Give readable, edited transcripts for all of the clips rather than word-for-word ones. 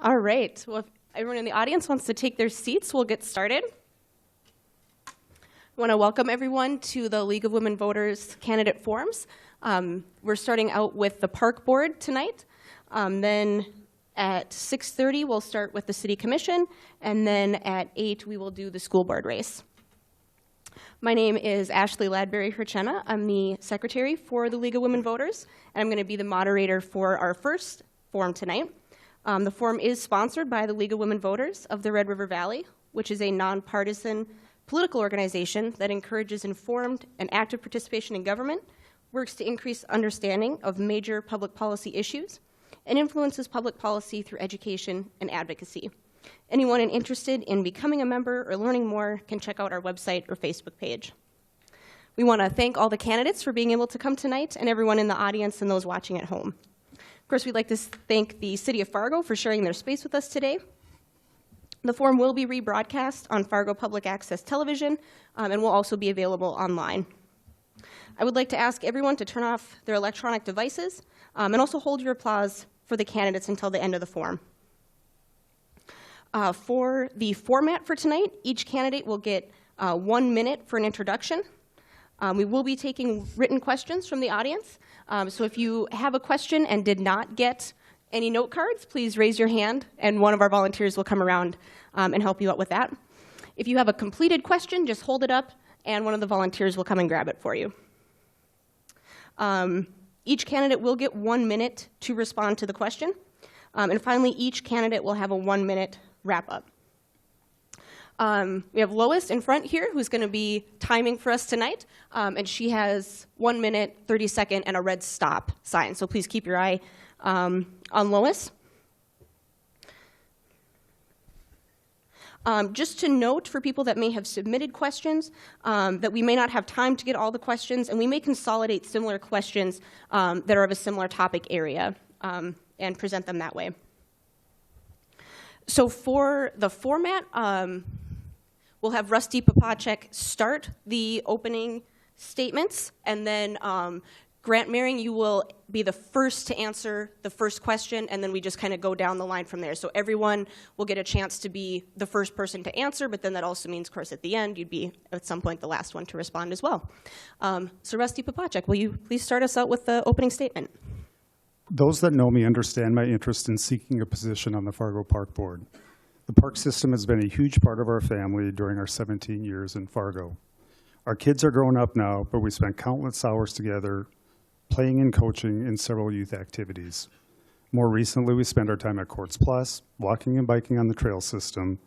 All right. Well, if everyone in the audience wants to take their seats, we'll get started. I want to welcome everyone to the League of Women Voters candidate forums. We're starting out with the Park Board tonight. Then at 6:30, we'll start with the City Commission, and then at 8, we will do the school board race. My name is Ashley Ladberry-Hirchena. I'm the secretary for the League of Women Voters, and I'm going to be the moderator for our first forum tonight. The forum is sponsored by the League of Women Voters of the Red River Valley, which is a nonpartisan political organization that encourages informed and active participation in government, works to increase understanding of major public policy issues, and influences public policy through education and advocacy. Anyone interested in becoming a member or learning more can check out our website or Facebook page. We want to thank all the candidates for being able to come tonight and everyone in the audience and those watching at home. Of course, we'd like to thank the City of Fargo for sharing their space with us today. The forum will be rebroadcast on Fargo Public Access Television and will also be available online. I would like to ask everyone to turn off their electronic devices and also hold your applause for the candidates until the end of the forum. For the format for tonight, each candidate will get 1 minute for an introduction. We will be taking written questions from the audience. So if you have a question and did not get any note cards, please raise your hand and one of our volunteers will come around and help you out with that. If you have a completed question, just hold it up and one of the volunteers will come and grab it for you. Each candidate will get 1 minute to respond to the question. And finally, each candidate will have a 1 minute wrap up. We have Lois in front here who's going to be timing for us tonight, and she has 1 minute, 30 second, and a red stop sign. So please keep your eye on Lois. Just to note for people that may have submitted questions that we may not have time to get all the questions, and we may consolidate similar questions that are of a similar topic area and present them that way. So for the format, we'll have Rusty Popacek start the opening statements, and then Grant Mehring, you will be the first to answer the first question, and then we just kind of go down the line from there. So everyone will get a chance to be the first person to answer, but then that also means, of course, at the end, you'd be at some point the last one to respond as well. So Rusty Popacek, will you please start us out with the opening statement? Those that know me understand my interest in seeking a position on the Fargo Park Board. The park system has been a huge part of our family during our 17 years in Fargo. Our kids are grown up now, but we spent countless hours together playing and coaching in several youth activities. More recently, we spent our time at Courts Plus, walking and biking on the trail system,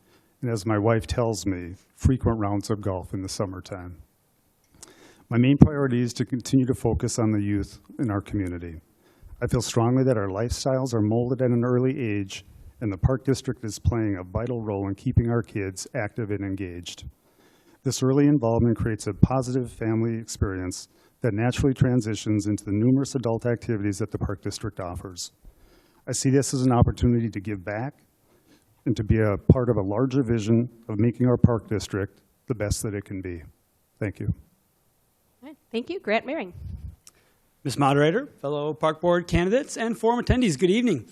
and as my wife tells me, frequent rounds of golf in the summertime. My main priority is to continue to focus on the youth in our community. I feel strongly that our lifestyles are molded at an early age, and the Park District is playing a vital role in keeping our kids active and engaged. This early involvement creates a positive family experience that naturally transitions into the numerous adult activities that the Park District offers. I see this as an opportunity to give back and to be a part of a larger vision of making our Park District the best that it can be. Thank you. All right. Thank you. Grant Mehring. Ms. Moderator, fellow Park Board candidates, and forum attendees, good evening.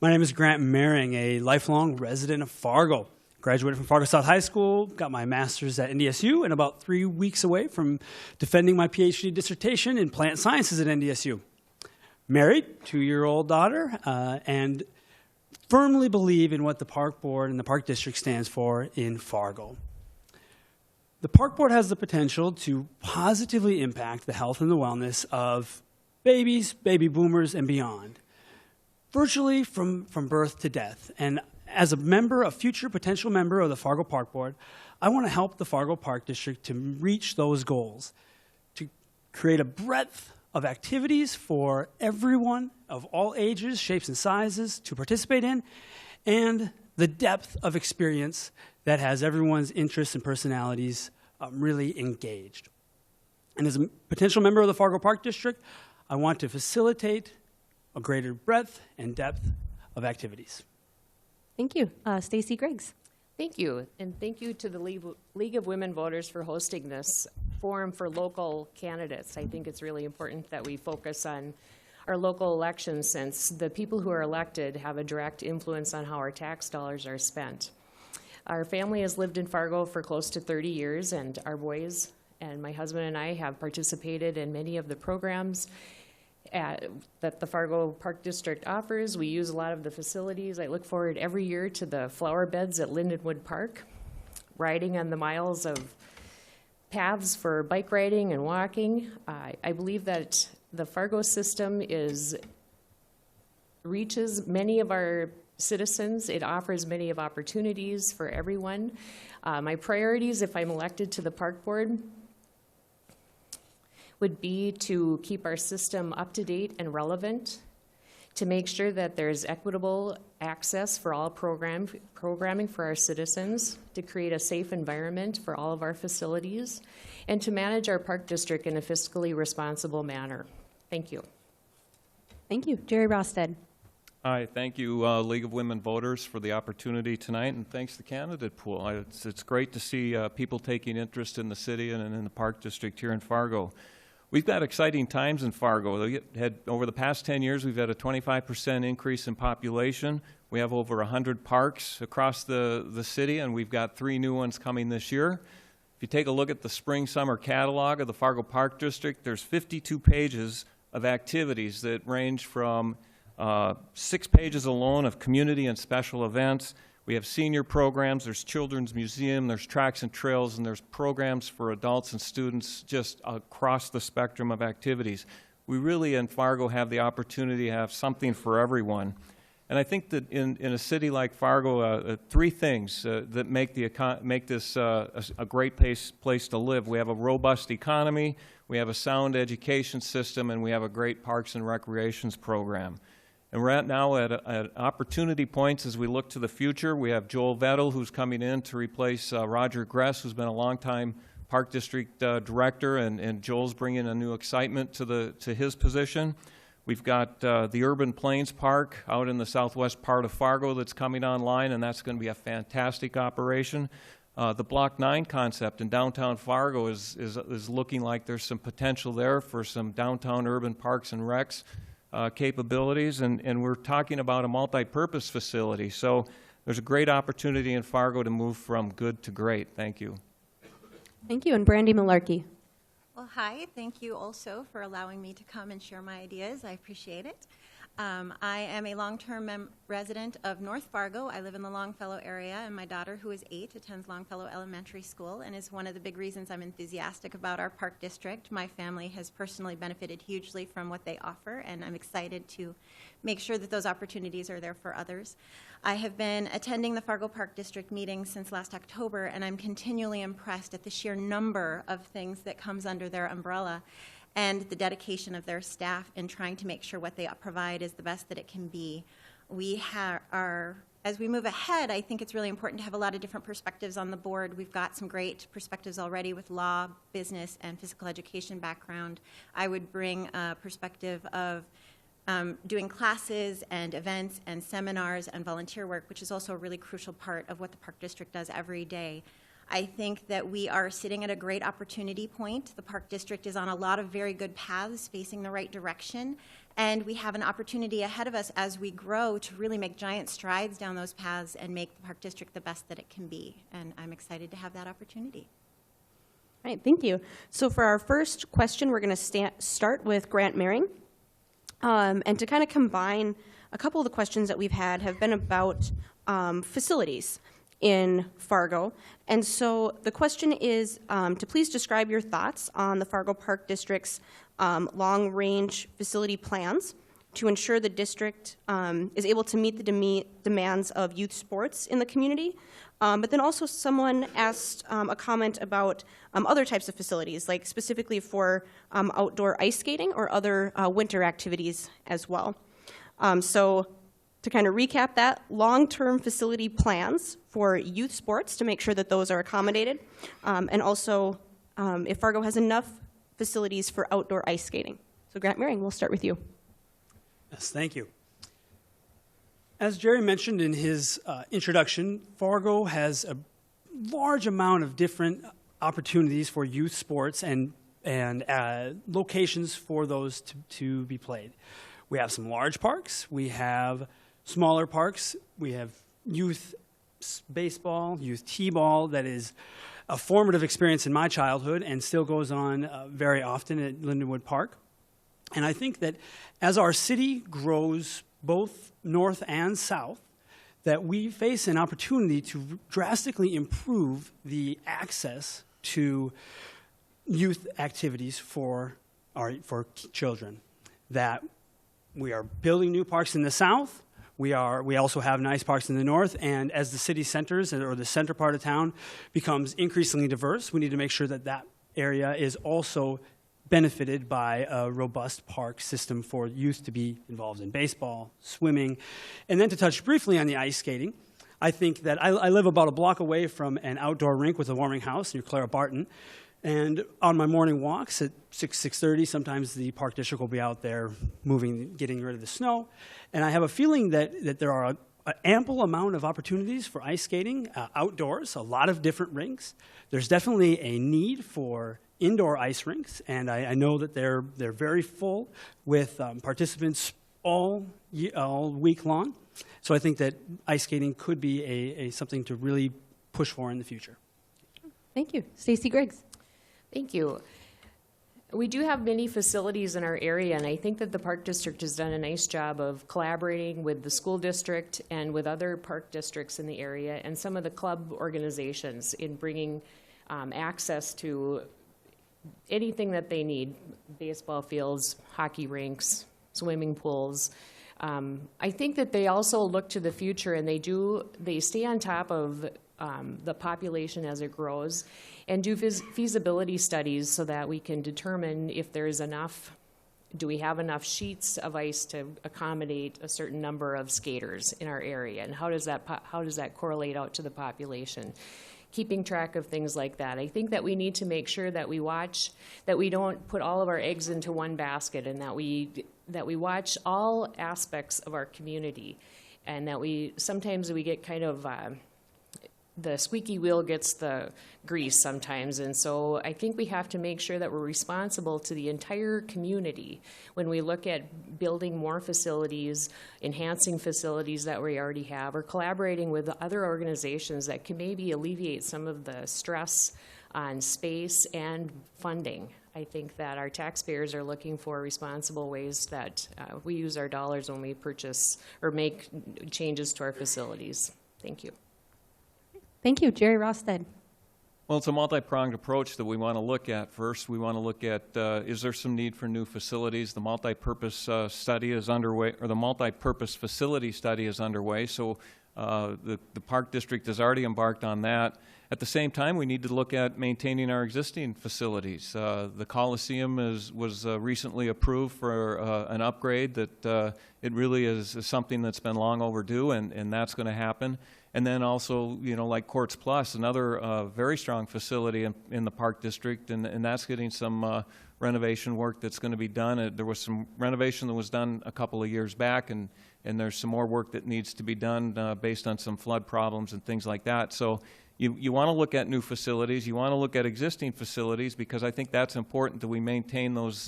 My name is Grant Mehring, a lifelong resident of Fargo. Graduated from Fargo South High School, got my master's at NDSU, and about 3 weeks away from defending my PhD dissertation in plant sciences at NDSU. Married, 2-year-old daughter, and firmly believe in what the Park Board and the Park District stands for in Fargo. The Park Board has the potential to positively impact the health and the wellness of babies, baby boomers, and beyond, virtually from birth to death. And as a member, a future potential member of the Fargo Park Board, I want to help the Fargo Park District to reach those goals, to create a breadth of activities for everyone of all ages, shapes, and sizes to participate in, and the depth of experience that has everyone's interests and personalities really engaged. And as a potential member of the Fargo Park District, I want to facilitate a greater breadth and depth of activities. Thank you. Stacey Griggs. Thank you, and thank you to the League of Women Voters for hosting this forum for local candidates. I think it's really important that we focus on our local elections, since the people who are elected have a direct influence on how our tax dollars are spent. Our family has lived in Fargo for close to 30 years, and our boys and my husband and I have participated in many of the programs that the Fargo Park District offers. We use a lot of the facilities. I look forward every year to the flower beds at Lindenwood Park, riding on the miles of paths for bike riding and walking. I believe that the Fargo system reaches many of our citizens. It offers many of opportunities for everyone. My priorities, if I'm elected to the park board, would be to keep our system up to date and relevant, to make sure that there's equitable access for all programming for our citizens, to create a safe environment for all of our facilities, and to manage our park district in a fiscally responsible manner. Thank you. Thank you. Jerry Rosted. Hi, thank you, League of Women Voters, for the opportunity tonight, and thanks to the candidate pool. It's great to see people taking interest in the city and in the park district here in Fargo. We've got exciting times in Fargo. Over the past 10 years, we've had a 25% increase in population. We have over 100 parks across the city, and we've got 3 new ones coming this year. If you take a look at the spring-summer catalog of the Fargo Park District, there's 52 pages of activities that range from 6 pages alone of community and special events. We have senior programs, there's children's museum, there's tracks and trails, and there's programs for adults and students just across the spectrum of activities. We really in Fargo have the opportunity to have something for everyone. And I think that in a city like Fargo, 3 things that make this a great place to live. We have a robust economy, we have a sound education system, and we have a great parks and recreations program. And we're now at opportunity points as we look to the future. We have Joel Vettel, who's coming in to replace Roger Gress, who's been a longtime Park District Director, and Joel's bringing a new excitement to his position. We've got the Urban Plains Park out in the southwest part of Fargo that's coming online, and that's going to be a fantastic operation. The Block 9 concept in downtown Fargo is looking like there's some potential there for some downtown urban parks and recs capabilities, and we're talking about a multi-purpose facility. So there's a great opportunity in Fargo to move from good to great. Thank you. Thank you. And Brandy Malarkey. Well, hi. Thank you also for allowing me to come and share my ideas. I appreciate it. I am a long-term resident of North Fargo. I live in the Longfellow area, and my daughter, who is 8, attends Longfellow Elementary School and is one of the big reasons I'm enthusiastic about our park district. My family has personally benefited hugely from what they offer, and I'm excited to make sure that those opportunities are there for others. I have been attending the Fargo Park District meetings since last October, and I'm continually impressed at the sheer number of things that comes under their umbrella and the dedication of their staff in trying to make sure what they provide is the best that it can be. As we move ahead, I think it's really important to have a lot of different perspectives on the board. We've got some great perspectives already with law, business, and physical education background. I would bring a perspective of doing classes and events and seminars and volunteer work, which is also a really crucial part of what the Park District does every day. I think that we are sitting at a great opportunity point. The Park District is on a lot of very good paths facing the right direction, and we have an opportunity ahead of us as we grow to really make giant strides down those paths and make the Park District the best that it can be, and I'm excited to have that opportunity. All right, thank you. So for our first question, we're going to start with Grant Mehring. And to kind of combine, a couple of the questions that we've had have been about facilities in Fargo. And so the question is to please describe your thoughts on the Fargo Park District's long-range facility plans to ensure the district is able to meet the demands of youth sports in the community. But then also someone asked a comment about other types of facilities, like specifically for outdoor ice skating or other winter activities as well. So to kind of recap that, long-term facility plans for youth sports to make sure that those are accommodated, and also if Fargo has enough facilities for outdoor ice skating. So Grant Mehring, we'll start with you. Yes, thank you. As Jerry mentioned in his introduction, Fargo has a large amount of different opportunities for youth sports and locations for those to be played. We have some large parks. We have smaller parks. We have youth baseball, youth t-ball that is a formative experience in my childhood and still goes on very often at Lindenwood Park. And I think that as our city grows both north and south, that we face an opportunity to drastically improve the access to youth activities for children. That we are building new parks in the south. We also have nice parks in the north, and as the city centers or the center part of town becomes increasingly diverse, we need to make sure that that area is also benefited by a robust park system for youth to be involved in baseball, swimming. And then to touch briefly on the ice skating, I think that I live about a block away from an outdoor rink with a warming house near Clara Barton. And on my morning walks at 6:30, sometimes the park district will be out there getting rid of the snow. And I have a feeling that there are an ample amount of opportunities for ice skating outdoors, a lot of different rinks. There's definitely a need for indoor ice rinks, and I know that they're very full with participants all week long. So I think that ice skating could be something to really push for in the future. Thank you. Stacy Griggs. Thank you. We do have many facilities in our area, and I think that the Park District has done a nice job of collaborating with the school district and with other park districts in the area and some of the club organizations in bringing access to anything that they need, baseball fields, hockey rinks, swimming pools. I think that they also look to the future, and they stay on top of the population as it grows and do feasibility studies so that we can determine if there's do we have enough sheets of ice to accommodate a certain number of skaters in our area, and how does that correlate out to the population? Keeping track of things like that. I think that we need to make sure that we don't put all of our eggs into one basket, and that we watch all aspects of our community, and that sometimes we get kind of the squeaky wheel gets the grease sometimes, and so I think we have to make sure that we're responsible to the entire community when we look at building more facilities, enhancing facilities that we already have, or collaborating with other organizations that can maybe alleviate some of the stress on space and funding. I think that our taxpayers are looking for responsible ways that we use our dollars when we purchase or make changes to our facilities. Thank you. Thank you. Jerry Rosted. Well, it's a multi-pronged approach that we want to look at. First, we want to look at is there some need for new facilities? The multi-purpose study is underway, or the multi-purpose facility study is underway. So the Park District has already embarked on that. At the same time, we need to look at maintaining our existing facilities. The Coliseum was recently approved for an upgrade that it really is something that's been long overdue, and that's going to happen. And then also, like Courts Plus, another very strong facility in the Park District, and that's getting some renovation work that's going to be done. There was some renovation that was done a couple of years back, and there's some more work that needs to be done based on some flood problems and things like that. So you want to look at new facilities. You want to look at existing facilities, because I think that's important that we maintain those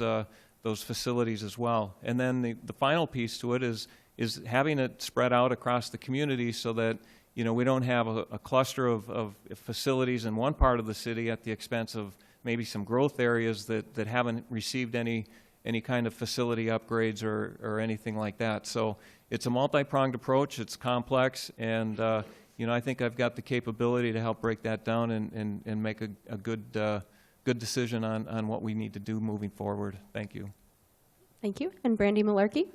facilities as well. And then the final piece to it is having it spread out across the community so that we don't have a cluster of facilities in one part of the city at the expense of maybe some growth areas that haven't received any kind of facility upgrades or anything like that. So it's a multi-pronged approach. It's complex, and I think I've got the capability to help break that down and make a good decision on what we need to do moving forward. Thank you. Thank you. And Brandy Malarkey.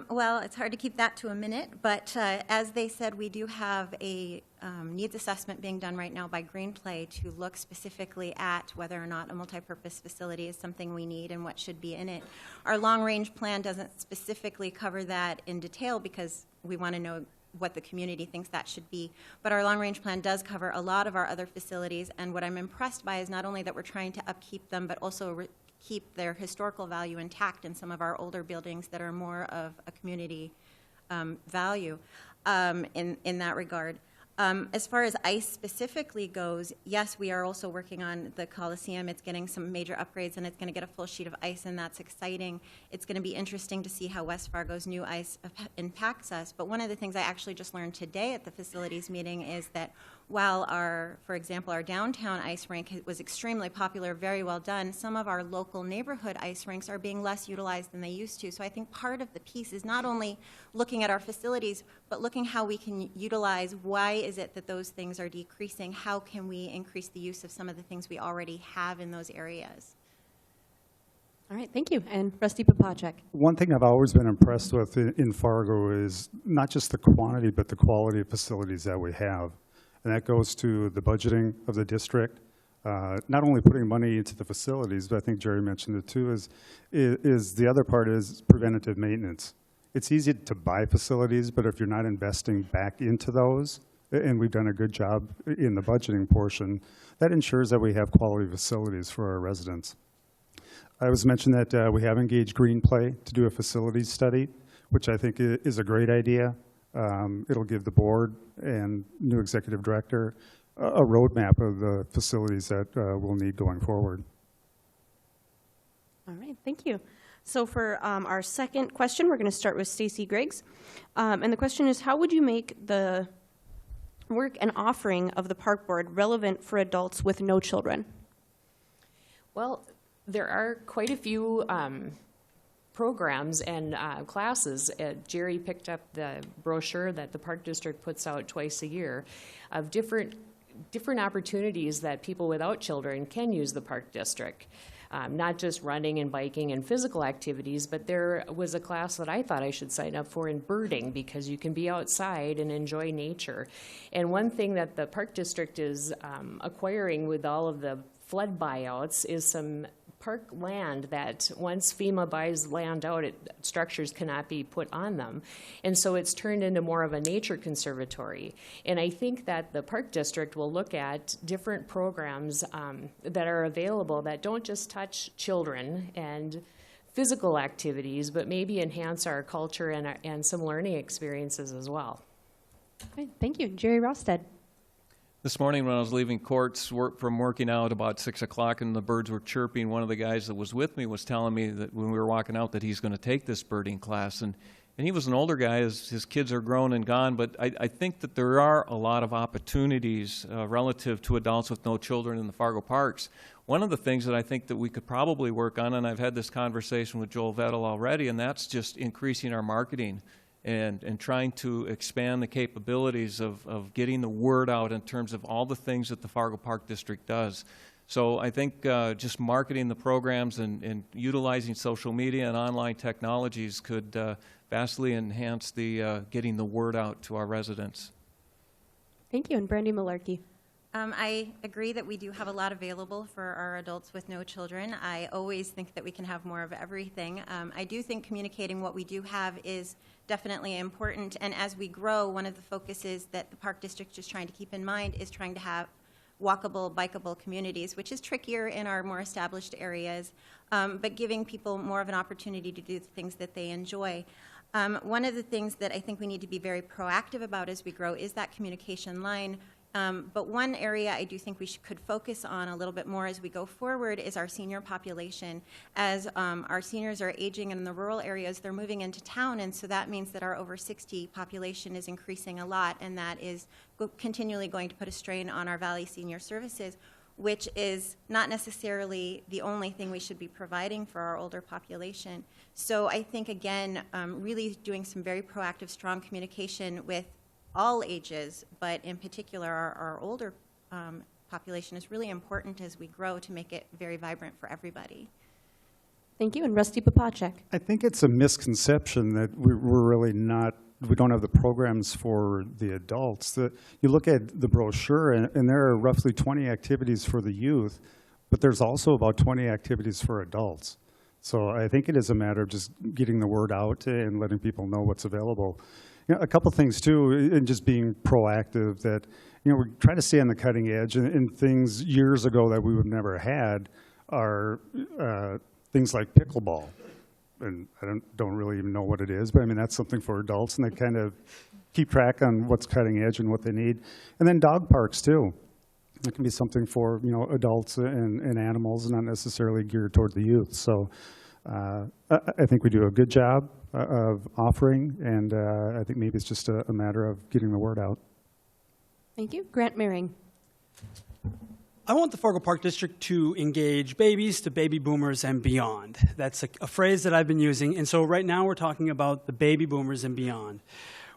Well, it's hard to keep that to a minute, but as they said, we do have a needs assessment being done right now by Greenplay to look specifically at whether or not a multipurpose facility is something we need and what should be in it. Our long-range plan doesn't specifically cover that in detail because we want to know what the community thinks that should be, but our long-range plan does cover a lot of our other facilities, and what I'm impressed by is not only that we're trying to upkeep them, but also keep their historical value intact in some of our older buildings that are more of a community value in that regard. As far as ice specifically goes, yes, we are also working on the Coliseum. It's getting some major upgrades, and it's going to get a full sheet of ice, and that's exciting. It's going to be interesting to see how West Fargo's new ice impacts us. But one of the things I actually just learned today at the facilities meeting is that while for example, our downtown ice rink was extremely popular, very well done, some of our local neighborhood ice rinks are being less utilized than they used to. So I think part of the piece is not only looking at our facilities, but looking how we can utilize why is it that those things are decreasing, how can we increase the use of some of the things we already have in those areas. All right, thank you. And Rusty Popacek. One thing I've always been impressed with in Fargo is not just the quantity, but the quality of facilities that we have. And that goes to the budgeting of the district, not only putting money into the facilities, but I think Jerry mentioned it too, is the other part is preventative maintenance. It's easy to buy facilities, but if you're not investing back into those, and we've done a good job in the budgeting portion, that ensures that we have quality facilities for our residents. I was mentioned that we have engaged Green Play to do a facilities study, which I think is a great idea. It'll give the board and new executive director a roadmap of the facilities that we'll need going forward. All right, thank you. So for our second question, we're going to start with Stacy Griggs. And the question is, how would you make the work and offering of the park board relevant for adults with no children? Well, there are quite a few programs and classes. Jerry picked up the brochure that the Park District puts out twice a year of different opportunities that people without children can use the Park District. Not just running and biking and physical activities, but there was a class that I thought I should sign up for in birding because you can be outside and enjoy nature. And one thing that the Park District is acquiring with all of the flood buyouts is some park land that once FEMA buys land out, structures cannot be put on them. And so it's turned into more of a nature conservatory. And I think that the Park District will look at different programs that are available that don't just touch children and physical activities, but maybe enhance our culture and some learning experiences as well. Okay, thank you. Jerry Rosted. This morning when I was leaving courts from working out about 6 o'clock and the birds were chirping, one of the guys that was with me was telling me that when we were walking out that he's going to take this birding class. And he was an older guy, his kids are grown and gone, but I think that there are a lot of opportunities relative to adults with no children in the Fargo parks. One of the things that I think that we could probably work on, and I've had this conversation with Joel Vettel already, and that's just increasing our marketing and trying to expand the capabilities of getting the word out in terms of all the things that the Fargo Park District does. So I think just marketing the programs and utilizing social media and online technologies could vastly enhance the getting the word out to our residents. Thank you. And Brandy Malarkey. I agree that we do have a lot available for our adults with no children. I always think that we can have more of everything. I do think communicating what we do have is definitely important. And as we grow, one of the focuses that the Park District is trying to keep in mind is trying to have walkable, bikeable communities, which is trickier in our more established areas, but giving people more of an opportunity to do the things that they enjoy. One of the things that I think we need to be very proactive about as we grow is that communication line. But one area I do think we could focus on a little bit more as we go forward is our senior population. As our seniors are aging in the rural areas, they're moving into town, and so that means that our over 60 population is increasing a lot, and that is continually going to put a strain on our Valley Senior Services, which is not necessarily the only thing we should be providing for our older population. So I think, again, really doing some very proactive, strong communication with all ages, but in particular our older population is really important as we grow to make it very vibrant for everybody. Thank you. And Rusty Popacek. I think it's a misconception that we don't have the programs for the adults. You look at the brochure and there are roughly 20 activities for the youth, but there's also about 20 activities for adults. So I think it is a matter of just getting the word out and letting people know what's available. You know, a couple things too, and just being proactive that, you know, we're trying to stay on the cutting edge, and things years ago that we would never had are things like pickleball. And I don't really even know what it is, but I mean, that's something for adults, and they kind of keep track on what's cutting edge and what they need. And then dog parks too. It can be something for, you know, adults and animals, not necessarily geared toward the youth. So I think we do a good job of offering, and I think maybe it's just a matter of getting the word out. Thank you. Grant Maring. I want the Fargo Park District to engage babies to baby boomers and beyond. That's a phrase that I've been using. And so right now we're talking about the baby boomers and beyond.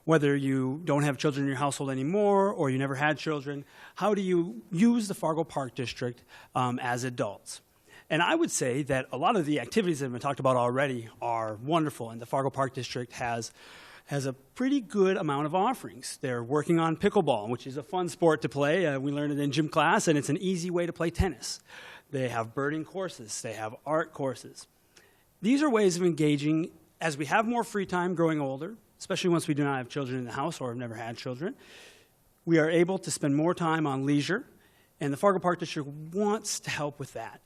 Whether you don't have children in your household anymore or you never had children, how do you use the Fargo Park District as adults? And I would say that a lot of the activities that have been talked about already are wonderful, and the Fargo Park District has a pretty good amount of offerings. They're working on pickleball, which is a fun sport to play. We learned it in gym class, and it's an easy way to play tennis. They have birding courses. They have art courses. These are ways of engaging as we have more free time growing older, especially once we do not have children in the house or have never had children. We are able to spend more time on leisure, and the Fargo Park District wants to help with that.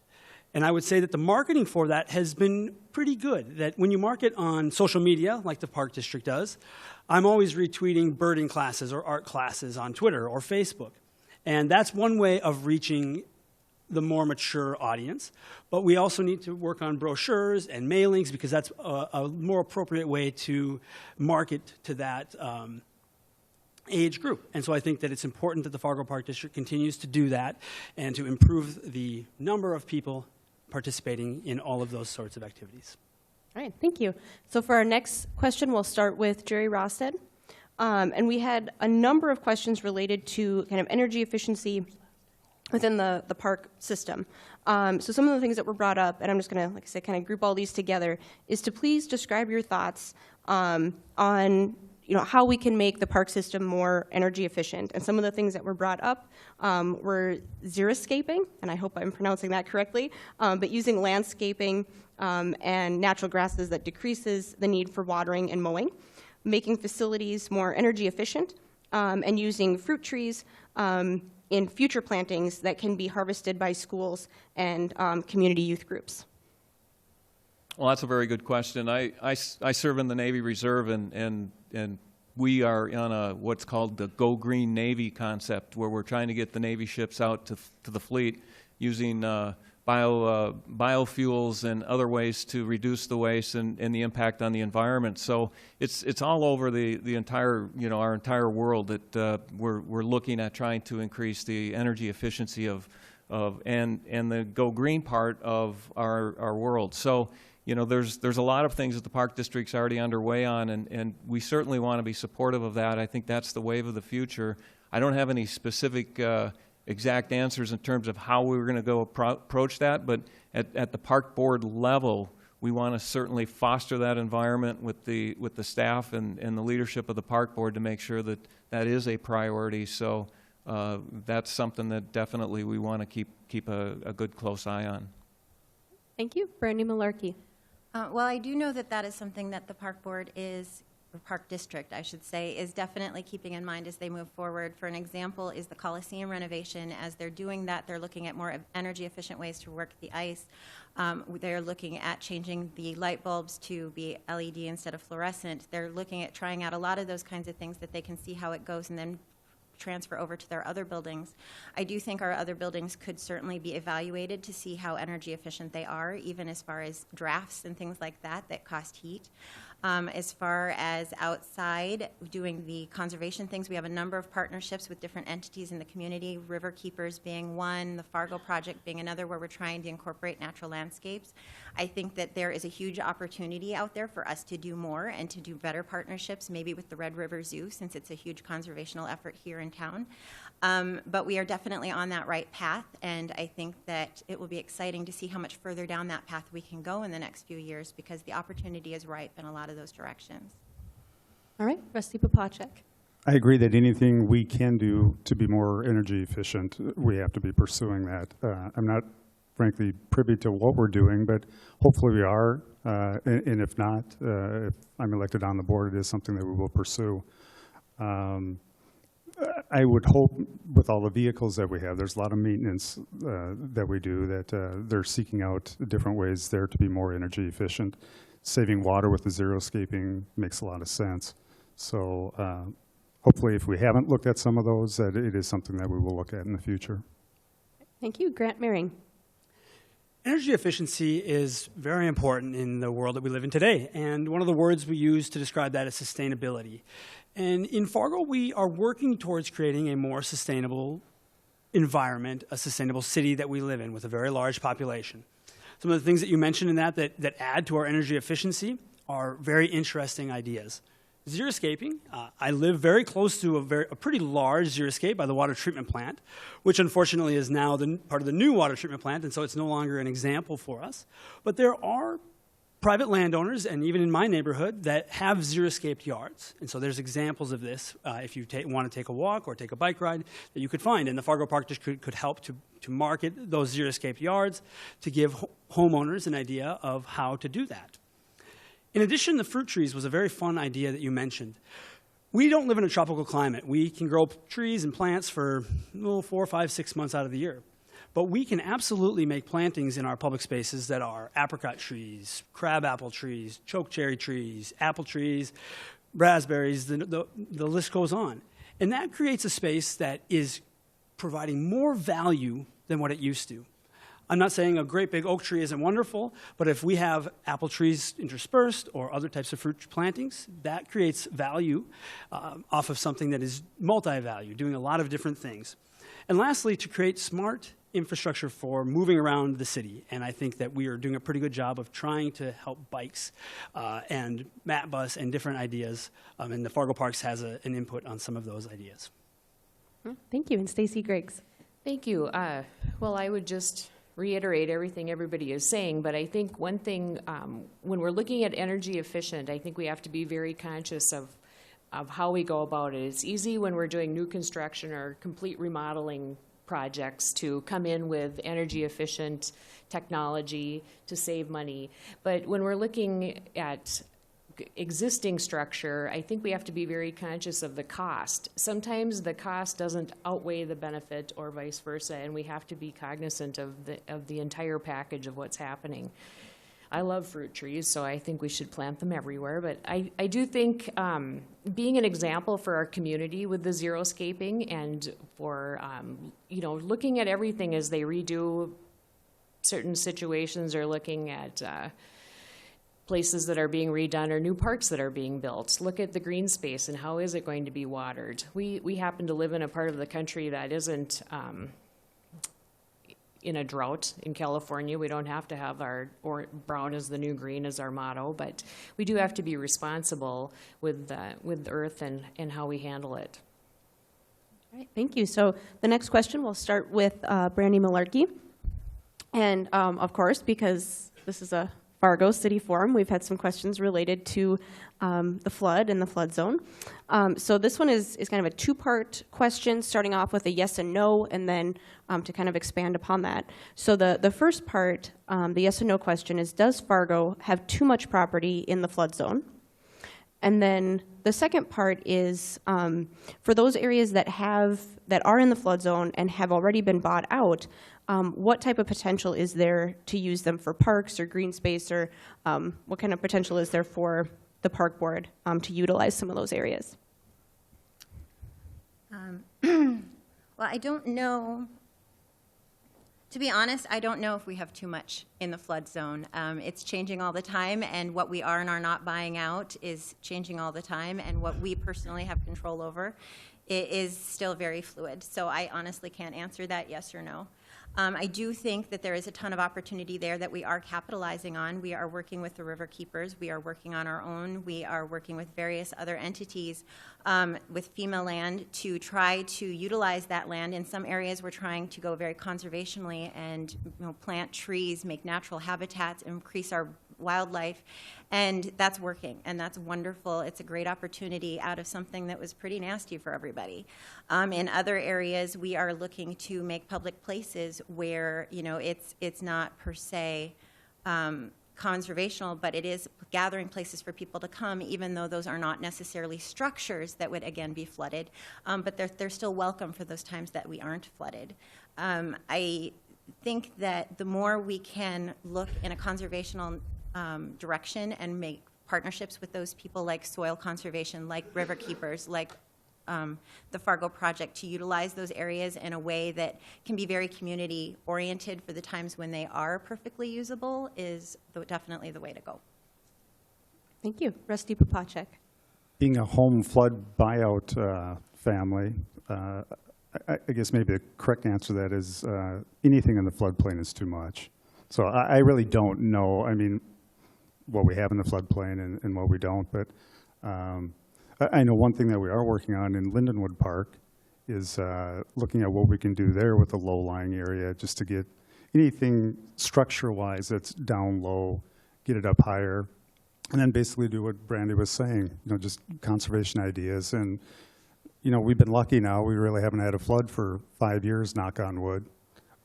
And I would say that the marketing for that has been pretty good, that when you market on social media, like the Park District does, I'm always retweeting birding classes or art classes on Twitter or Facebook. And that's one way of reaching the more mature audience. But we also need to work on brochures and mailings, because that's a more appropriate way to market to that age group. And so I think that it's important that the Fargo Park District continues to do that and to improve the number of people participating in all of those sorts of activities. All right, thank you. So for our next question, we'll start with Jerry Rosted. And we had a number of questions related to kind of energy efficiency within the park system. So some of the things that were brought up, and I'm just going to, like I said, kind of group all these together, is to please describe your thoughts on how we can make the park system more energy efficient. And some of the things that were brought up were xeriscaping, and I hope I'm pronouncing that correctly, but using landscaping and natural grasses that decreases the need for watering and mowing, making facilities more energy efficient, and using fruit trees in future plantings that can be harvested by schools and community youth groups. Well, that's a very good question. I serve in the Navy Reserve, and we are on what's called the Go Green Navy concept, where we're trying to get the Navy ships out to the fleet using biofuels and other ways to reduce the waste and the impact on the environment. So it's all over the entire, our entire world that we're looking at trying to increase the energy efficiency of and the Go Green part of our world. So there's a lot of things that the Park District's already underway on, and we certainly want to be supportive of that. I think that's the wave of the future. I don't have any specific exact answers in terms of how we're going to go approach that, but at the park board level, we want to certainly foster that environment with the staff and the leadership of the park board to make sure that that is a priority. So that's something that definitely we want to keep a good close eye on. Thank you. Brandy Malarkey. Well, I do know that is something that the park board or park district, I should say, is definitely keeping in mind as they move forward. For an example, is the Coliseum renovation. As they're doing that, they're looking at more energy efficient ways to work the ice. They're looking at changing the light bulbs to be LED instead of fluorescent. They're looking at trying out a lot of those kinds of things that they can see how it goes and then transfer over to their other buildings. I do think our other buildings could certainly be evaluated to see how energy efficient they are, even as far as drafts and things like that cost heat. As far as outside doing the conservation things, we have a number of partnerships with different entities in the community, River Keepers being one, the Fargo Project being another, where we're trying to incorporate natural landscapes. I think that there is a huge opportunity out there for us to do more and to do better partnerships, maybe with the Red River Zoo, since it's a huge conservational effort here in town. But we are definitely on that right path, and I think that it will be exciting to see how much further down that path we can go in the next few years, because the opportunity is ripe in a lot of those directions. All right, Rusty Popacek. I agree that anything we can do to be more energy efficient, we have to be pursuing that. I'm not, frankly, privy to what we're doing, but hopefully we are. And if not, if I'm elected on the board, it is something that we will pursue. I would hope with all the vehicles that we have, there's a lot of maintenance that we do, that they're seeking out different ways there to be more energy efficient. Saving water with the xeriscaping makes a lot of sense. So hopefully, if we haven't looked at some of those, that it is something that we will look at in the future. Thank you. Grant Maring. Energy efficiency is very important in the world that we live in today, and one of the words we use to describe that is sustainability. And in Fargo, we are working towards creating a more sustainable environment, a sustainable city that we live in with a very large population. Some of the things that you mentioned in that add to our energy efficiency are very interesting ideas. Xeriscaping. I live very close to a pretty large xeriscape by the water treatment plant, which unfortunately is now part of the new water treatment plant, and so it's no longer an example for us. But there are private landowners, and even in my neighborhood, that have xeriscaped yards. And so there's examples of this if you want to take a walk or take a bike ride that you could find. And the Fargo Park District could help to market those xeriscaped yards to give homeowners an idea of how to do that. In addition, the fruit trees was a very fun idea that you mentioned. We don't live in a tropical climate. We can grow trees and plants for 4, 5, 6 months out of the year. But we can absolutely make plantings in our public spaces that are apricot trees, crabapple trees, chokecherry trees, apple trees, raspberries, the list goes on. And that creates a space that is providing more value than what it used to. I'm not saying a great big oak tree isn't wonderful, but if we have apple trees interspersed or other types of fruit plantings, that creates value off of something that is multi-value, doing a lot of different things. And lastly, to create smart infrastructure for moving around the city. And I think that we are doing a pretty good job of trying to help bikes and mat bus and different ideas. And the Fargo Parks has an input on some of those ideas. Thank you. And Stacy Griggs. Thank you. Well, I would just reiterate everything everybody is saying, but I think one thing, when we're looking at energy efficient, I think we have to be very conscious of how we go about it. It's easy when we're doing new construction or complete remodeling projects to come in with energy efficient technology to save money. But when we're looking at existing structure, I think we have to be very conscious of the cost. Sometimes the cost doesn't outweigh the benefit or vice versa, and we have to be cognizant of the entire package of what's happening. I love fruit trees, so I think we should plant them everywhere, but I do think being an example for our community with the xeriscaping and for looking at everything as they redo certain situations or looking at places that are being redone or new parks that are being built. Look at the green space and how is it going to be watered. We happen to live in a part of the country that isn't in a drought in California. We don't have to have or brown is the new green is our motto, but we do have to be responsible with the earth and how we handle it. All right, thank you. So the next question, we'll start with Brandy Malarkey. And of course, because this is a Fargo City Forum, we've had some questions related to the flood and the flood zone. So this one is kind of a two-part question, starting off with a yes and no, and then to kind of expand upon that. So the first part, the yes and no question is, does Fargo have too much property in the flood zone? And then the second part is, for those areas that are in the flood zone and have already been bought out, what type of potential is there to use them for parks or green space, or what kind of potential is there for the park board to utilize some of those areas? Well, I don't know. To be honest, I don't know if we have too much in the flood zone. It's changing all the time, and what we are and are not buying out is changing all the time, and what we personally have control over is still very fluid. So I honestly can't answer that yes or no. I do think that there is a ton of opportunity there that we are capitalizing on. We are working with the river keepers. We are working on our own. We are working with various other entities with FEMA land to try to utilize that land. In some areas, we're trying to go very conservationally and plant trees, make natural habitats, increase our wildlife, and that's working, and that's wonderful. It's a great opportunity out of something that was pretty nasty for everybody. In other areas, we are looking to make public places where it's not per se conservational, but it is gathering places for people to come, even though those are not necessarily structures that would again be flooded, but they're still welcome for those times that we aren't flooded. I think that the more we can look in a conservational direction and make partnerships with those people like soil conservation, like river keepers, like the Fargo project to utilize those areas in a way that can be very community-oriented for the times when they are perfectly usable is definitely the way to go. Thank you. Rusty Popacek. Being a home flood buyout family, I guess maybe the correct answer to that is anything in the floodplain is too much. So I really don't know, I mean, what we have in the floodplain and what we don't, but I know one thing that we are working on in Lindenwood Park is looking at what we can do there with the low-lying area just to get anything structure-wise that's down low, get it up higher, and then basically do what Brandy was saying, just conservation ideas. And, we've been lucky now. We really haven't had a flood for 5 years, knock on wood.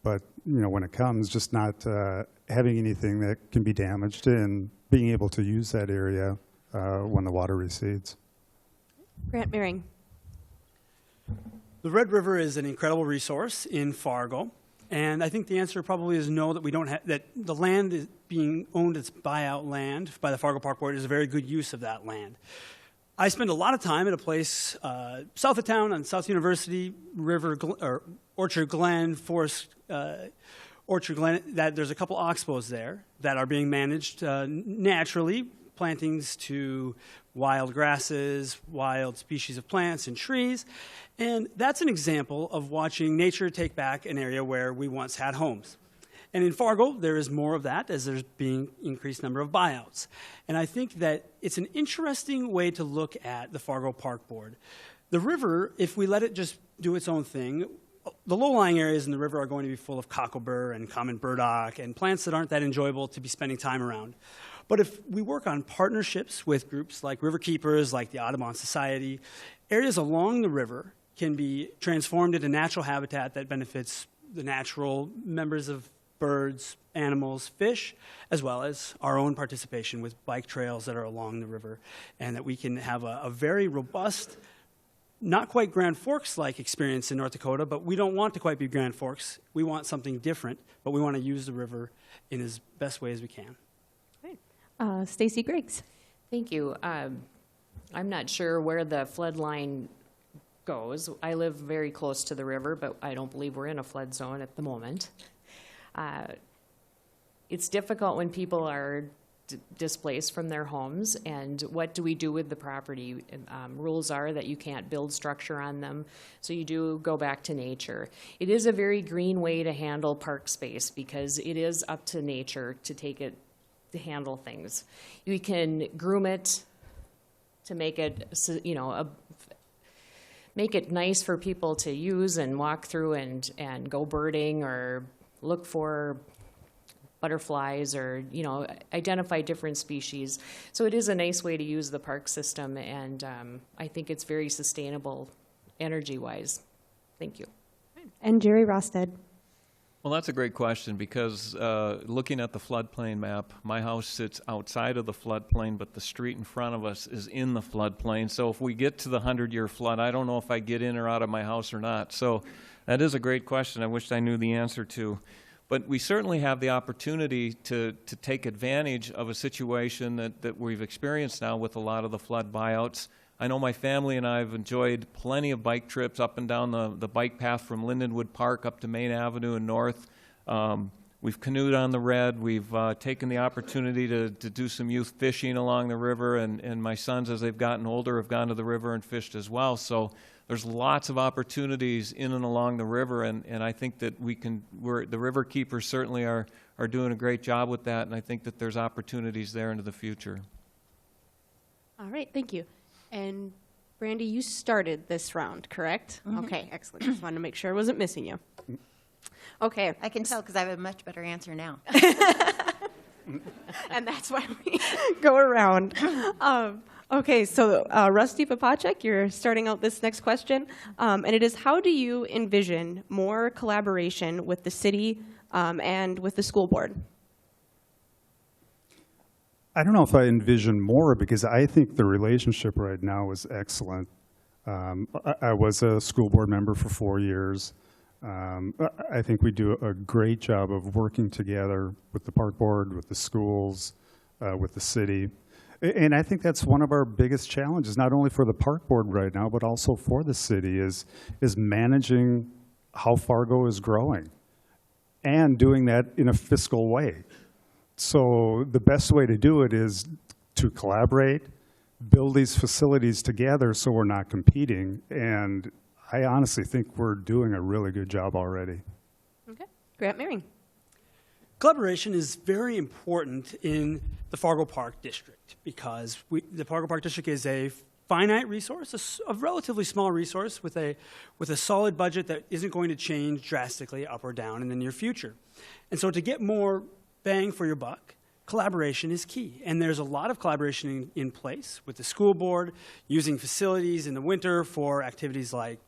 But, when it comes, just not having anything that can be damaged and being able to use that area when the water recedes. Grant Mehring. The Red River is an incredible resource in Fargo, and I think the answer probably is no, that we don't have, that the land is being owned as buyout land by the Fargo Park Board is a very good use of that land. I spend a lot of time at a place south of town on South University, Orchard Glen, Forest, Orchard Glen, that there's a couple oxbows there that are being managed naturally, plantings to wild grasses, wild species of plants and trees. And that's an example of watching nature take back an area where we once had homes. And in Fargo, there is more of that as there's being increased number of buyouts. And I think that it's an interesting way to look at the Fargo Park Board. The river, if we let it just do its own thing, the low-lying areas in the river are going to be full of cockleburr and common burdock and plants that aren't that enjoyable to be spending time around. But if we work on partnerships with groups like river keepers, like the Audubon Society, areas along the river can be transformed into natural habitat that benefits the natural members of birds, animals, fish, as well as our own participation with bike trails that are along the river, and that we can have a very robust, not quite Grand Forks-like experience in North Dakota, but we don't want to quite be Grand Forks. We want something different, but we want to use the river in as best way as we can. Stacy Griggs. Thank you. I'm not sure where the flood line goes. I live very close to the river, but I don't believe we're in a flood zone at the moment. It's difficult when people are displaced from their homes, and what do we do with the property? Rules are that you can't build structure on them, so you do go back to nature. It is a very green way to handle park space because it is up to nature to take it, to handle things. We can groom it to make it, make it nice for people to use and walk through and go birding or look for butterflies or, identify different species. So it is a nice way to use the park system, and I think it's very sustainable energy-wise. Thank you. And Jerry Rosted. Well, that's a great question because looking at the floodplain map, my house sits outside of the floodplain, but the street in front of us is in the floodplain. So if we get to the 100-year flood, I don't know if I get in or out of my house or not. So that is a great question I wish I knew the answer to. But we certainly have the opportunity to take advantage of a situation that we've experienced now with a lot of the flood buyouts. I know my family and I have enjoyed plenty of bike trips up and down the bike path from Lindenwood Park up to Main Avenue and north. We've canoed on the Red. We've taken the opportunity to do some youth fishing along the river, and my sons, as they've gotten older, have gone to the river and fished as well. So there's lots of opportunities in and along the river, and I think that the river keepers certainly are doing a great job with that, and I think that there's opportunities there into the future. All right, thank you. And Brandy, you started this round, correct? Mm-hmm. Okay, excellent. Just wanted to make sure I wasn't missing you. Okay. I can tell because I have a much better answer now. And that's why we go around. Okay, so Rusty Popacek, you're starting out this next question. And it is, how do you envision more collaboration with the city and with the school board? I don't know if I envision more because I think the relationship right now is excellent. I was a school board member for 4 years. I think we do a great job of working together with the park board, with the schools, with the city. And I think that's one of our biggest challenges, not only for the park board right now, but also for the city, is managing how Fargo is growing and doing that in a fiscal way. So the best way to do it is to collaborate, build these facilities together so we're not competing. And I honestly think we're doing a really good job already. Okay. Grant Maring. Collaboration is very important in the Fargo Park District because the Fargo Park District is a finite resource, a relatively small resource with a solid budget that isn't going to change drastically up or down in the near future. And so to get more bang for your buck, collaboration is key. And there's a lot of collaboration in place with the school board, using facilities in the winter for activities like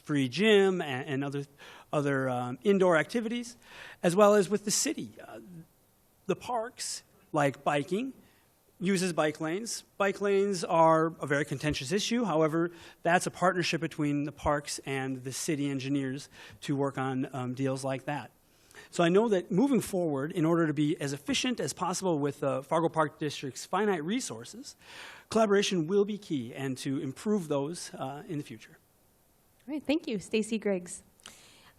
free gym and other indoor activities, as well as with the city. The parks, like biking, uses bike lanes. Bike lanes are a very contentious issue. However, that's a partnership between the parks and the city engineers to work on deals like that. So I know that moving forward, in order to be as efficient as possible with Fargo Park District's finite resources, collaboration will be key, and to improve those in the future. All right, thank you. Stacy Griggs.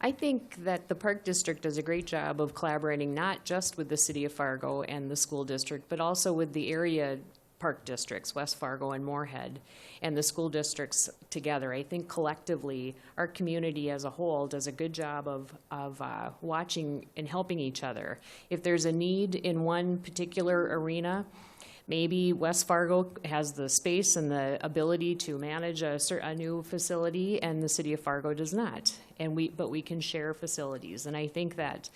I think that the Park District does a great job of collaborating not just with the City of Fargo and the school district, but also with the area park districts, West Fargo and Moorhead, and the school districts together. I think collectively, our community as a whole does a good job of watching and helping each other. If there's a need in one particular arena, maybe West Fargo has the space and the ability to manage a new facility, and the City of Fargo does not. But we can share facilities, and I think that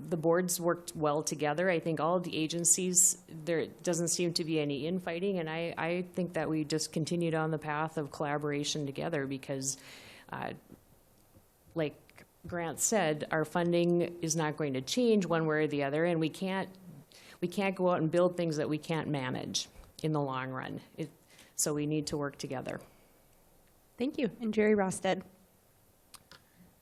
the boards worked well together. I think all of the agencies, there doesn't seem to be any infighting, and I think that we just continued on the path of collaboration together because, like Grant said, our funding is not going to change one way or the other, and we can't go out and build things that we can't manage in the long run. So we need to work together. Thank you. And Jerry Rosted.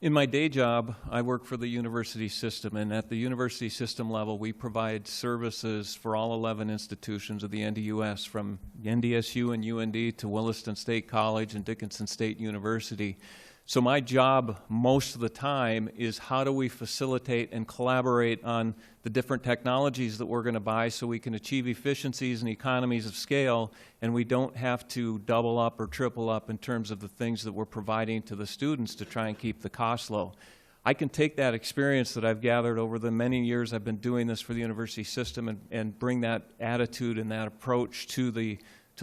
In my day job, I work for the university system, and at the university system level, we provide services for all 11 institutions of the NDUS, from NDSU and UND to Williston State College and Dickinson State University. So my job most of the time is how do we facilitate and collaborate on the different technologies that we're going to buy so we can achieve efficiencies and economies of scale, and we don't have to double up or triple up in terms of the things that we're providing to the students to try and keep the costs low. I can take that experience that I've gathered over the many years I've been doing this for the university system and bring that attitude and that approach to the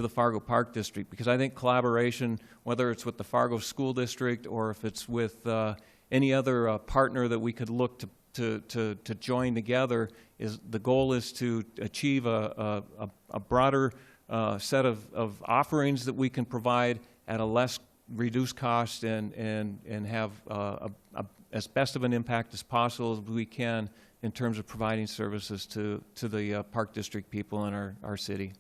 Fargo Park District, because I think collaboration, whether it's with the Fargo School District or if it's with any other partner that we could look to join together, the goal is to achieve a broader set of offerings that we can provide at a less reduced cost and have as best of an impact as possible as we can in terms of providing services to the Park District people in our city.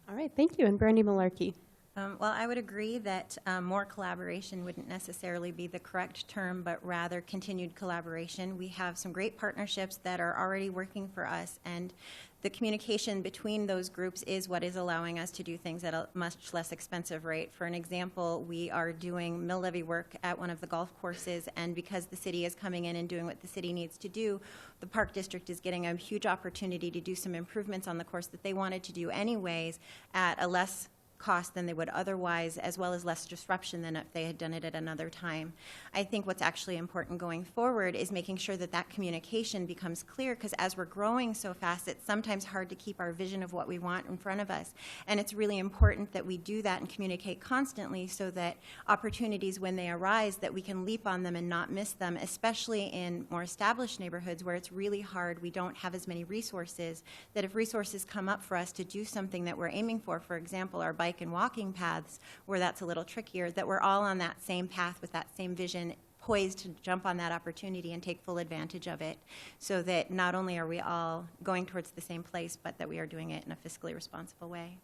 All right, thank you. And Brandy Malarkey. Well, I would agree that more collaboration wouldn't necessarily be the correct term, but rather continued collaboration. We have some great partnerships that are already working for us, and the communication between those groups is what is allowing us to do things at a much less expensive rate. For an example, we are doing mill levy work at one of the golf courses, and because the city is coming in and doing what the city needs to do, the Park District is getting a huge opportunity to do some improvements on the course that they wanted to do anyways at a less cost than they would otherwise, as well as less disruption than if they had done it at another time. I think what's actually important going forward is making sure that that communication becomes clear, because as we're growing so fast, it's sometimes hard to keep our vision of what we want in front of us. And it's really important that we do that and communicate constantly so that opportunities, when they arise, that we can leap on them and not miss them, especially in more established neighborhoods where it's really hard. We don't have as many resources, that if resources come up for us to do something that we're aiming for example, our bike and walking paths, where that's a little trickier, that we're all on that same path with that same vision, poised to jump on that opportunity and take full advantage of it, so that not only are we all going towards the same place, but that we are doing it in a fiscally responsible way.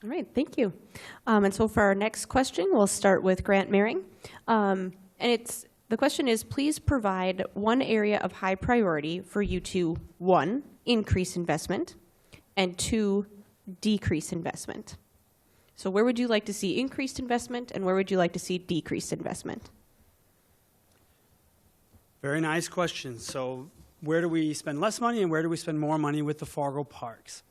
All right, thank you. And so for our next question, we'll start with Grant Maring. The question is, please provide one area of high priority for you to, 1, increase investment, and 2, decrease investment. So where would you like to see increased investment, and where would you like to see decreased investment? Very nice question. So where do we spend less money and where do we spend more money with the Fargo parks?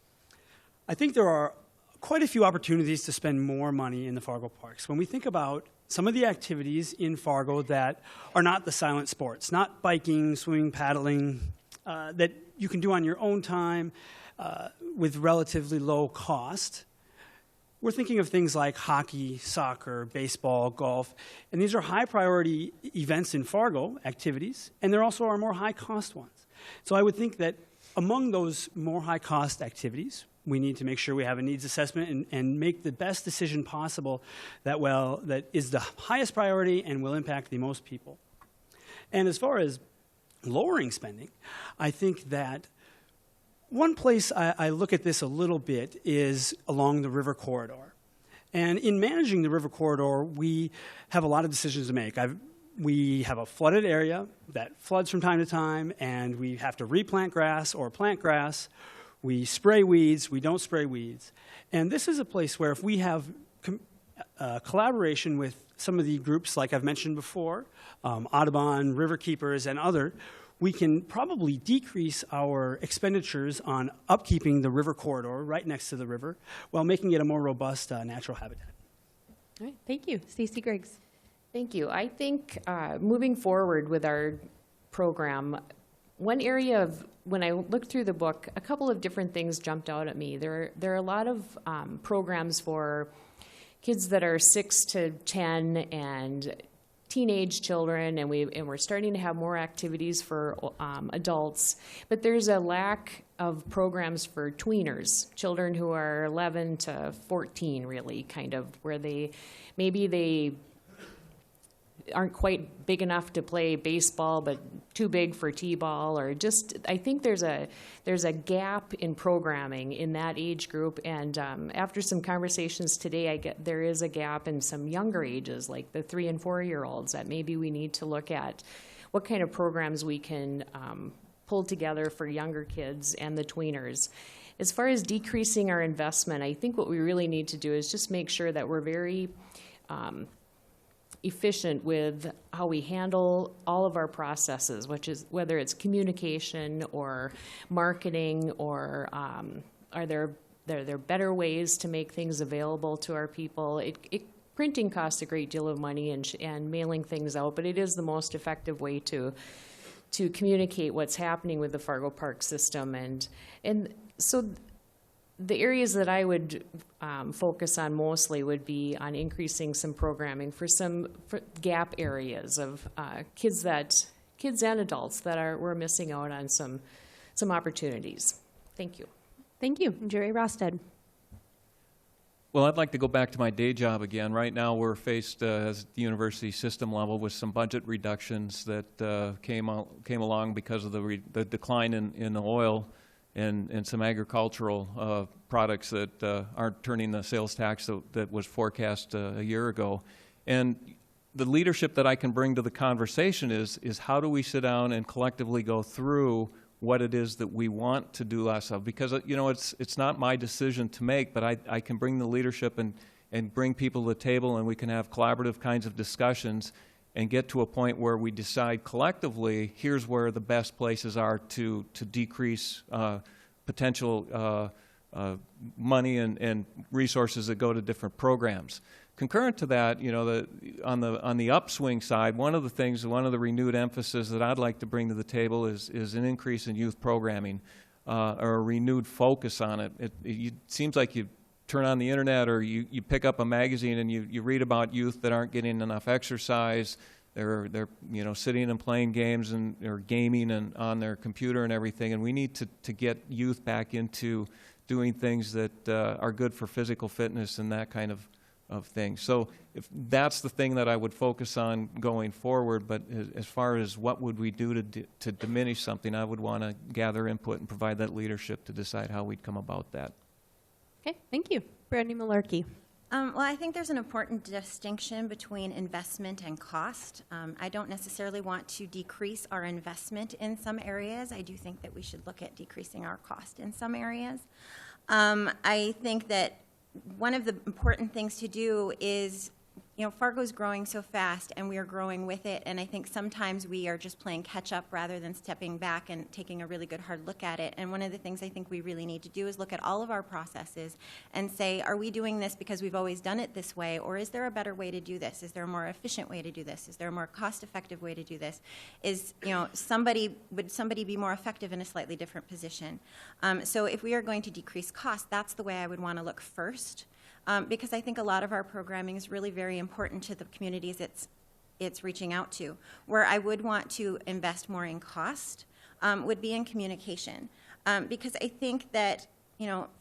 I think there are quite a few opportunities to spend more money in the Fargo parks. When we think about some of the activities in Fargo that are not the silent sports, not biking, swimming, paddling, that you can do on your own time with relatively low cost, we're thinking of things like hockey, soccer, baseball, golf, and these are high priority events in Fargo, activities, and there also are more high cost ones. So I would think that among those more high cost activities, we need to make sure we have a needs assessment and make the best decision possible that is the highest priority and will impact the most people. And as far as lowering spending, I think that one place I look at this a little bit is along the river corridor. And in managing the river corridor, we have a lot of decisions to make. We have a flooded area that floods from time to time, and we have to replant grass or plant grass. We spray weeds, we don't spray weeds. And this is a place where if we have collaboration with some of the groups like I've mentioned before, Audubon, River Keepers, and other, we can probably decrease our expenditures on upkeeping the river corridor right next to the river while making it a more robust natural habitat. All right, thank you. Stacey Griggs. Thank you. I think moving forward with our program, one area of, when I looked through the book, a couple of different things jumped out at me. There are a lot of programs for kids that are 6 to 10 and teenage children, and we're starting to have more activities for adults, but there's a lack of programs for tweeners, children who are 11 to 14, really, kind of, where they aren't quite big enough to play baseball, but too big for t-ball, or just, I think there's a gap in programming in that age group, and after some conversations today, there is a gap in some younger ages, like the 3 and 4-year-olds, that maybe we need to look at what kind of programs we can pull together for younger kids and the tweeners. As far as decreasing our investment, I think what we really need to do is just make sure that we're very efficient with how we handle all of our processes, which is whether it's communication or marketing, or are there better ways to make things available to our people. Printing costs a great deal of money and mailing things out, but it is the most effective way to communicate what's happening with the Fargo Park system. And so the areas that I would focus on mostly would be on increasing some programming for gap areas of kids and adults that we're missing out on some opportunities. Thank you. Thank you. Jerry Rosted. Well, I'd like to go back to my day job again. Right now we're faced as the university system level with some budget reductions that came along because of the decline in the oil and some agricultural products that aren't turning the sales tax that was forecast a year ago. And the leadership that I can bring to the conversation is how do we sit down and collectively go through what it is that we want to do less of? Because it's not my decision to make, but I can bring the leadership and bring people to the table, and we can have collaborative kinds of discussions and get to a point where we decide collectively, here's where the best places are to decrease potential money and resources that go to different programs. Concurrent to that, on the upswing side, one of the renewed emphasis that I'd like to bring to the table is an increase in youth programming, or a renewed focus on it. It seems like you turn on the internet or you pick up a magazine and you read about youth that aren't getting enough exercise. They're sitting and playing games or gaming and on their computer and everything. And we need to get youth back into doing things that are good for physical fitness and that kind of thing. So if that's the thing that I would focus on going forward, but as far as what would we do to diminish something, I would want to gather input and provide that leadership to decide how we'd come about that. Okay, thank you. Brandy Malarkey. Well, I think there's an important distinction between investment and cost. I don't necessarily want to decrease our investment in some areas. I do think that we should look at decreasing our cost in some areas. I think that one of the important things to do is, Fargo's growing so fast and we are growing with it, and I think sometimes we are just playing catch up rather than stepping back and taking a really good hard look at it. And one of the things I think we really need to do is look at all of our processes and say, are we doing this because we've always done it this way, or is there a better way to do this? Is there a more efficient way to do this? Is there a more cost-effective way to do this? Would somebody be more effective in a slightly different position? So if we are going to decrease costs, that's the way I would want to look first. Because I think a lot of our programming is really very important to the communities it's reaching out to. Where I would want to invest more in cost would be in communication. Because I think that,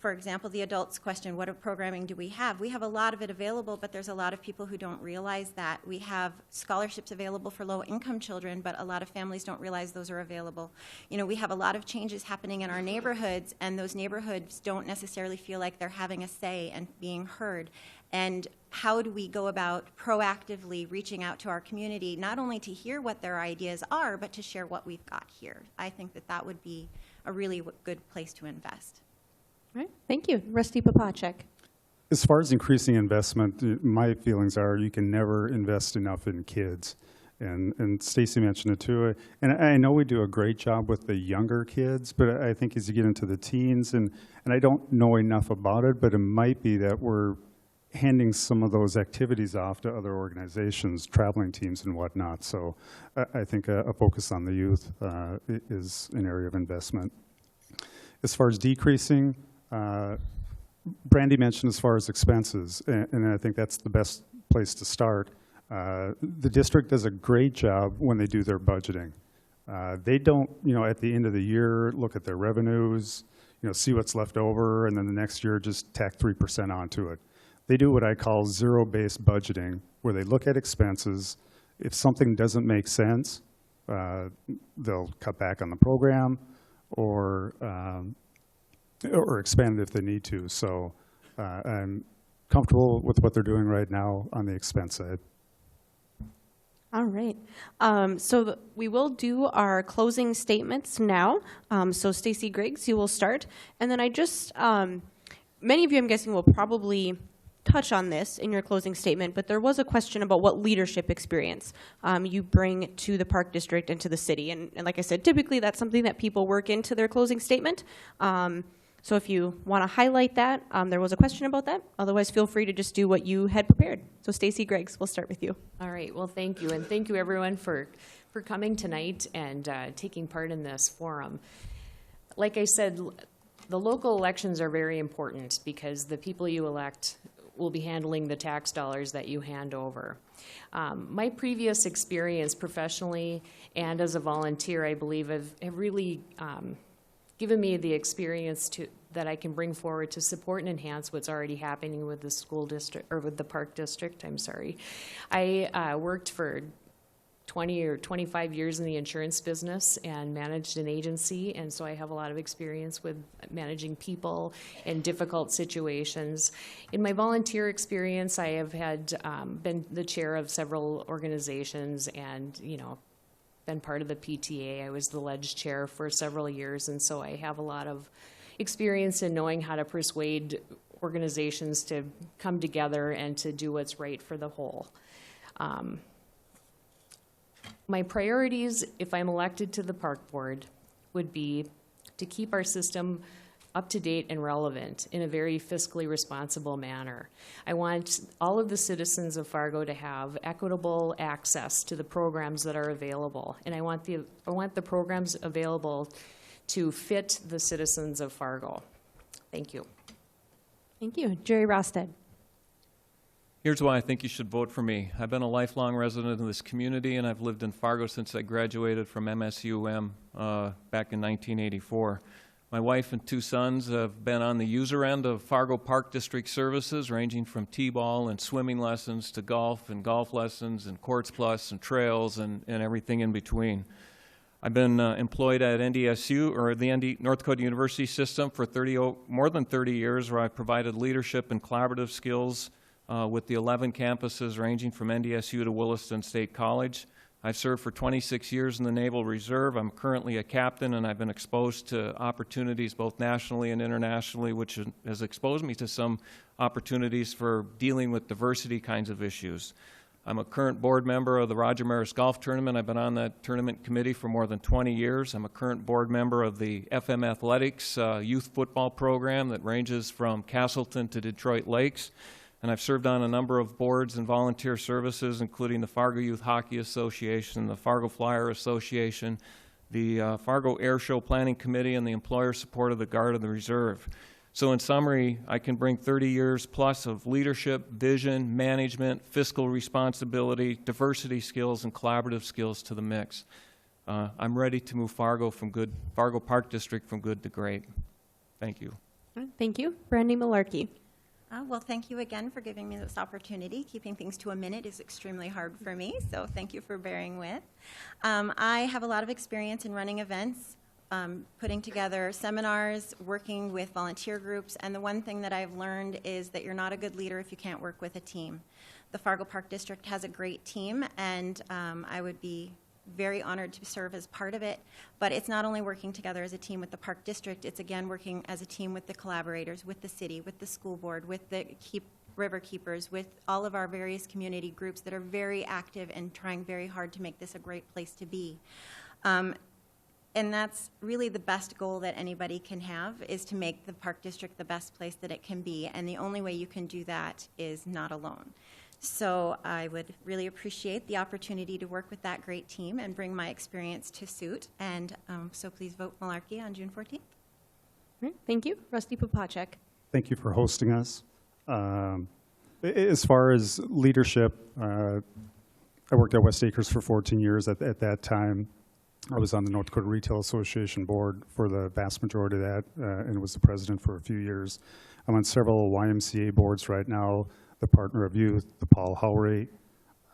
for example, the adults question, what programming do we have? We have a lot of it available, but there's a lot of people who don't realize that. We have scholarships available for low-income children, but a lot of families don't realize those are available. We have a lot of changes happening in our neighborhoods, and those neighborhoods don't necessarily feel like they're having a say and being heard. And how do we go about proactively reaching out to our community, not only to hear what their ideas are, but to share what we've got here? I think that would be a really good place to invest. All right, thank you. Rusty Papacek. As far as increasing investment, my feelings are you can never invest enough in kids. And Stacy mentioned it too. And I know we do a great job with the younger kids, but I think as you get into the teens, and I don't know enough about it, but it might be that we're handing some of those activities off to other organizations, traveling teams and whatnot. So I think a focus on the youth is an area of investment. As far as decreasing, Brandy mentioned as far as expenses, and I think that's the best place to start. The district does a great job when they do their budgeting. They don't, at the end of the year, look at their revenues, see what's left over, and then the next year just tack 3% onto it. They do what I call zero-based budgeting, where they look at expenses. If something doesn't make sense, they'll cut back on the program or expand it if they need to. So I'm comfortable with what they're doing right now on the expense side. All right. So we will do our closing statements now. So Stacey Griggs, you will start. And then many of you, I'm guessing, will probably touch on this in your closing statement, but there was a question about what leadership experience you bring to the Park District and to the city. And like I said, typically that's something that people work into their closing statement. So if you want to highlight that, there was a question about that. Otherwise, feel free to just do what you had prepared. So Stacey Griggs, we'll start with you. All right, well, thank you. And thank you, everyone, for coming tonight and taking part in this forum. Like I said, the local elections are very important because the people you elect will be handling the tax dollars that you hand over. My previous experience professionally and as a volunteer, I believe, have really given me the experience that I can bring forward to support and enhance what's already happening with the school district, or with the Park District, I'm sorry. I worked for 20 or 25 years in the insurance business and managed an agency, and so I have a lot of experience with managing people in difficult situations. In my volunteer experience, I have had been the chair of several organizations and, been part of the PTA. I was the ledge chair for several years, and so I have a lot of experience in knowing how to persuade organizations to come together and to do what's right for the whole. My priorities, if I'm elected to the Park Board, would be to keep our system up to date and relevant in a very fiscally responsible manner. I want all of the citizens of Fargo to have equitable access to the programs that are available, and I want the programs available to fit the citizens of Fargo. Thank you. Thank you. Jerry Rosted. Here's why I think you should vote for me. I've been a lifelong resident of this community, and I've lived in Fargo since I graduated from MSUM back in 1984. My wife and two sons have been on the user end of Fargo Park District services, ranging from t-ball and swimming lessons to golf and golf lessons and Courts Plus and trails and everything in between. I've been employed at NDSU, or the North Dakota University System, for more than 30 years, where I've provided leadership and collaborative skills with the 11 campuses ranging from NDSU to Williston State College. I've served for 26 years in the Naval Reserve. I'm currently a captain, and I've been exposed to opportunities both nationally and internationally, which has exposed me to some opportunities for dealing with diversity kinds of issues. I'm a current board member of the Roger Maris Golf Tournament. I've been on that tournament committee for more than 20 years. I'm a current board member of the FM Athletics youth football program that ranges from Castleton to Detroit Lakes. And I've served on a number of boards and volunteer services, including the Fargo Youth Hockey Association, the Fargo Flyer Association, the Fargo Air Show Planning Committee, and the Employer Support of the Guard of the Reserve. So in summary, I can bring 30 years plus of leadership, vision, management, fiscal responsibility, diversity skills, and collaborative skills to the mix. I'm ready to move Fargo Park District from good to great. Thank you. Thank you. Brandy Malarkey. Well, thank you again for giving me this opportunity. Keeping things to a minute is extremely hard for me, so thank you for bearing with. I have a lot of experience in running events, putting together seminars, working with volunteer groups, and the one thing that I've learned is that you're not a good leader if you can't work with a team. The Fargo Park District has a great team, and I would be very honored to serve as part of it, but it's not only working together as a team with the Park District, it's again working as a team with the collaborators, with the city, with the school board, with the river keepers, with all of our various community groups that are very active and trying very hard to make this a great place to be. And that's really the best goal that anybody can have, is to make the Park District the best place that it can be, and the only way you can do that is not alone. So I would really appreciate the opportunity to work with that great team and bring my experience to suit, and so please vote Malarkey on June 14th. All right, thank you. Rusty Popacek. Thank you for hosting us. As far as leadership, I worked at West Acres for 14 years. At that time, I was on the North Dakota Retail Association board for the vast majority of that, and was the president for a few years. I'm on several YMCA boards right now, the Partner of Youth, the Paul Howry,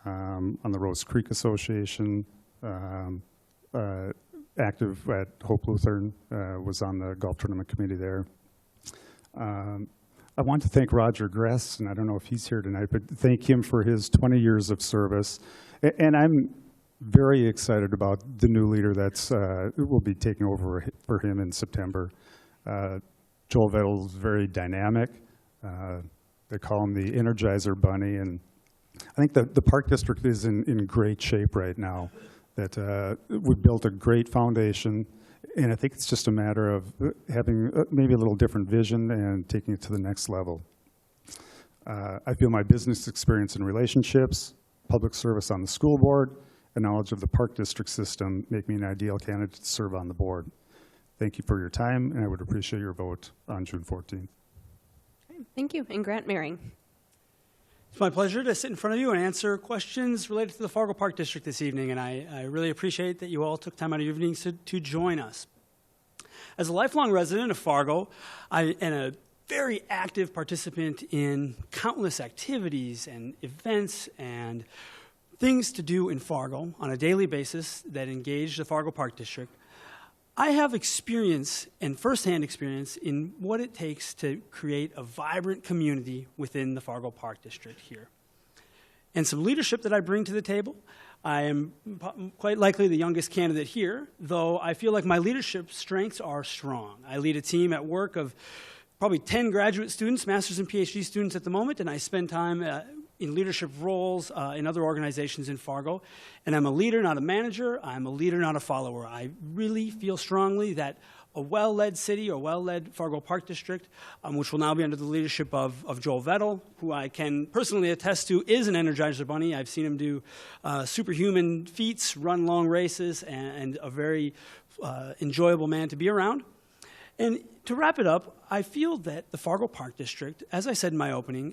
on the Rose Creek Association, active at Hope Lutheran, was on the golf tournament committee there. I want to thank Roger Gress, and I don't know if he's here tonight, but thank him for his 20 years of service. And I'm very excited about the new leader that's will be taking over for him in September. Joel Vettel is very dynamic. They call him the Energizer Bunny, and I think the Park District is in great shape right now. That we built a great foundation, and I think it's just a matter of having maybe a little different vision and taking it to the next level. I feel my business experience in relationships, public service on the school board, and knowledge of the Park District system make me an ideal candidate to serve on the board. Thank you for your time, and I would appreciate your vote on June 14th. Okay, thank you. And Grant Maring. It's my pleasure to sit in front of you and answer questions related to the Fargo Park District this evening, and I really appreciate that you all took time out of your evenings to join us. As a lifelong resident of Fargo, I am a very active participant in countless activities and events and things to do in Fargo on a daily basis that engage the Fargo Park District. I have experience and firsthand experience in what it takes to create a vibrant community within the Fargo Park District here. And some leadership that I bring to the table. I am quite likely the youngest candidate here, though I feel like my leadership strengths are strong. I lead a team at work of probably 10 graduate students, master's and PhD students at the moment, and I spend time in leadership roles in other organizations in Fargo. And I'm a leader, not a manager. I'm a leader, not a follower. I really feel strongly that a well-led city, or well-led Fargo Park District, which will now be under the leadership of Joel Vettel, who I can personally attest to is an Energizer Bunny. I've seen him do superhuman feats, run long races, and a very enjoyable man to be around. And to wrap it up, I feel that the Fargo Park District, as I said in my opening,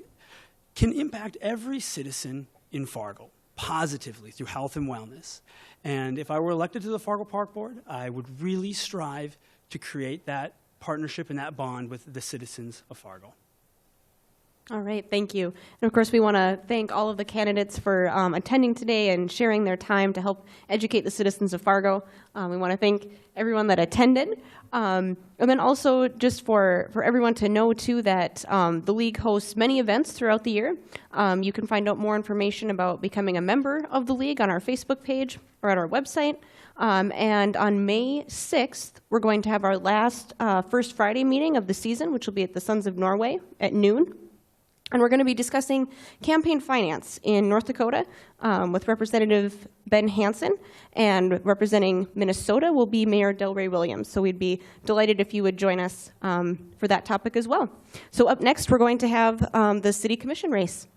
can impact every citizen in Fargo positively through health and wellness. And if I were elected to the Fargo Park Board, I would really strive to create that partnership and that bond with the citizens of Fargo. All right, thank you. And of course, we want to thank all of the candidates for attending today and sharing their time to help educate the citizens of Fargo. We want to thank everyone that attended. And then also just for everyone to know too that the league hosts many events throughout the year. You can find out more information about becoming a member of the league on our Facebook page or at our website. And on May 6th, we're going to have our last First Friday meeting of the season, which will be at the Sons of Norway at noon. And we're going to be discussing campaign finance in North Dakota with Representative Ben Hansen, and representing Minnesota will be Mayor Delray Williams. So we'd be delighted if you would join us for that topic as well. So up next, we're going to have the City Commission race.